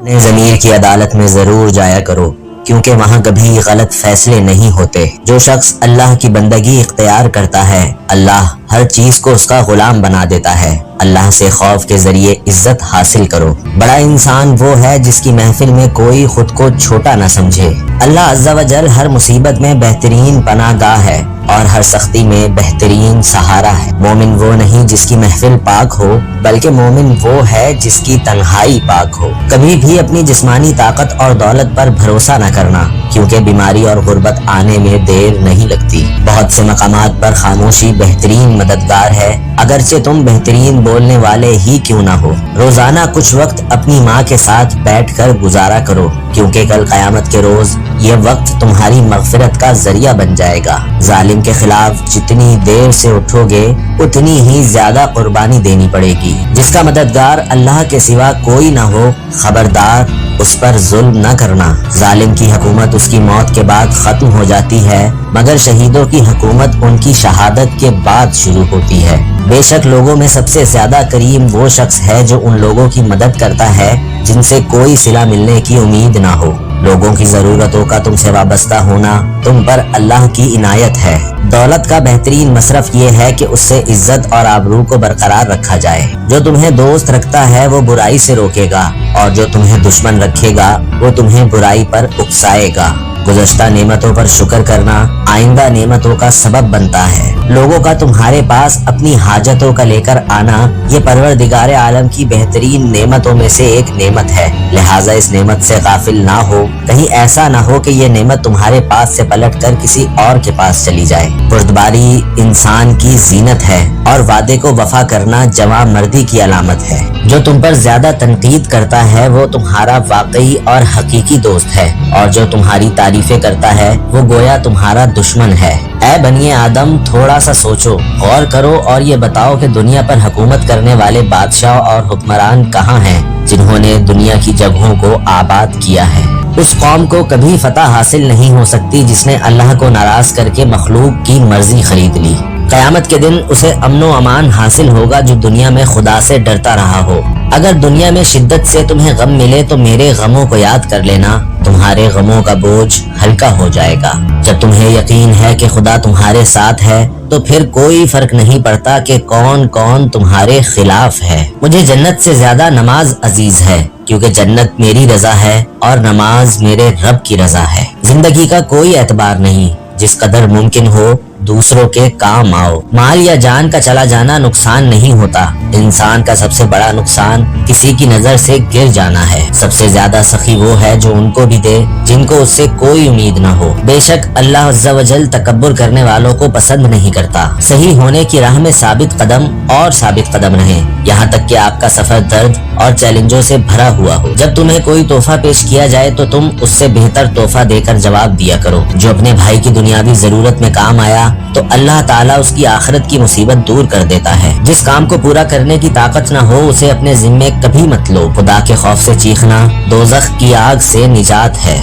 اپنے ضمیر کی عدالت میں ضرور جایا کرو، کیونکہ وہاں کبھی غلط فیصلے نہیں ہوتے۔ جو شخص اللہ کی بندگی اختیار کرتا ہے، اللہ ہر چیز کو اس کا غلام بنا دیتا ہے۔ اللہ سے خوف کے ذریعے عزت حاصل کرو۔ بڑا انسان وہ ہے جس کی محفل میں کوئی خود کو چھوٹا نہ سمجھے۔ اللہ عز و جل ہر مصیبت میں بہترین پناہ گاہ ہے اور ہر سختی میں بہترین سہارا ہے۔ مومن وہ نہیں جس کی محفل پاک ہو، بلکہ مومن وہ ہے جس کی تنہائی پاک ہو۔ کبھی بھی اپنی جسمانی طاقت اور دولت پر بھروسہ نہ کرنا، کیونکہ بیماری اور غربت آنے میں دیر نہیں لگتی۔ بہت سے مقامات پر خاموشی بہترین مددگار ہے، اگرچہ تم بہترین بولنے والے ہی کیوں نہ ہو۔ روزانہ کچھ وقت اپنی ماں کے ساتھ بیٹھ کر گزارا کرو، کیونکہ کل قیامت کے روز یہ وقت تمہاری مغفرت کا ذریعہ بن جائے گا۔ ظالم کے خلاف جتنی دیر سے اٹھو گے اتنی ہی زیادہ قربانی دینی پڑے گی۔ جس کا مددگار اللہ کے سوا کوئی نہ ہو، خبردار اس پر ظلم نہ کرنا۔ ظالم کی حکومت اس کی موت کے بعد ختم ہو جاتی ہے، مگر شہیدوں کی حکومت ان کی شہادت کے بعد شروع ہوتی ہے۔ بے شک لوگوں میں سب سے زیادہ کریم وہ شخص ہے جو ان لوگوں کی مدد کرتا ہے جن سے کوئی صلہ ملنے کی امید نہ ہو۔ لوگوں کی ضرورتوں کا تم سے وابستہ ہونا تم پر اللہ کی عنایت ہے۔ دولت کا بہترین مصرف یہ ہے کہ اس سے عزت اور آبرو کو برقرار رکھا جائے۔ جو تمہیں دوست رکھتا ہے وہ برائی سے روکے گا، اور جو تمہیں دشمن رکھے گا وہ تمہیں برائی پر اکسائے گا۔ گزشتہ نعمتوں پر شکر کرنا آئندہ نعمتوں کا سبب بنتا ہے۔ لوگوں کا تمہارے پاس اپنی حاجتوں کا لے کر آنا یہ پروردگار عالم کی بہترین نعمتوں میں سے ایک نعمت ہے، لہٰذا اس نعمت سے غافل نہ ہو۔ کہیں ایسا نہ ہو کہ یہ نعمت تمہارے پاس سے پلٹ کر کسی اور کے پاس چلی جائے۔ بردباری انسان کی زینت ہے اور وعدے کو وفا کرنا جواں مردی کی علامت ہے۔ جو تم پر زیادہ تنقید کرتا ہے وہ تمہارا واقعی اور حقیقی دوست ہے، اور جو تمہاری تعریفیں کرتا ہے وہ گویا تمہارا دشمن ہے۔ اے بنی آدم، تھوڑا سا سوچو، غور کرو اور یہ بتاؤ کہ دنیا پر حکومت کرنے والے بادشاہ اور حکمران کہاں ہیں جنہوں نے دنیا کی جگہوں کو آباد کیا ہے۔ اس قوم کو کبھی فتح حاصل نہیں ہو سکتی جس نے اللہ کو ناراض کر کے مخلوق کی مرضی خرید لی۔ قیامت کے دن اسے امن و امان حاصل ہوگا جو دنیا میں خدا سے ڈرتا رہا ہو۔ اگر دنیا میں شدت سے تمہیں غم ملے تو میرے غموں کو یاد کر لینا، تمہارے غموں کا بوجھ ہلکا ہو جائے گا۔ جب تمہیں یقین ہے کہ خدا تمہارے ساتھ ہے تو پھر کوئی فرق نہیں پڑتا کہ کون کون تمہارے خلاف ہے۔ مجھے جنت سے زیادہ نماز عزیز ہے، کیونکہ جنت میری رضا ہے اور نماز میرے رب کی رضا ہے۔ زندگی کا کوئی اعتبار نہیں، جس قدر ممکن ہو دوسروں کے کام آؤ۔ مال یا جان کا چلا جانا نقصان نہیں ہوتا، انسان کا سب سے بڑا نقصان کسی کی نظر سے گر جانا ہے۔ سب سے زیادہ سخی وہ ہے جو ان کو بھی دے جن کو اس سے کوئی امید نہ ہو۔ بے شک اللہ عز و جل تکبر کرنے والوں کو پسند نہیں کرتا۔ صحیح ہونے کی راہ میں ثابت قدم اور ثابت قدم رہیں، یہاں تک کہ آپ کا سفر درد اور چیلنجوں سے بھرا ہوا ہو۔ جب تمہیں کوئی تحفہ پیش کیا جائے تو تم اس سے بہتر تحفہ دے کر جواب دیا کرو۔ جو اپنے بھائی کی دنیاوی ضرورت میں کام آیا تو اللہ تعالیٰ اس کی آخرت کی مصیبت دور کر دیتا ہے۔ جس کام کو پورا کرنے کی طاقت نہ ہو اسے اپنے ذمے کبھی مت لو۔ خدا کے خوف سے چیخنا دوزخ کی آگ سے نجات ہے۔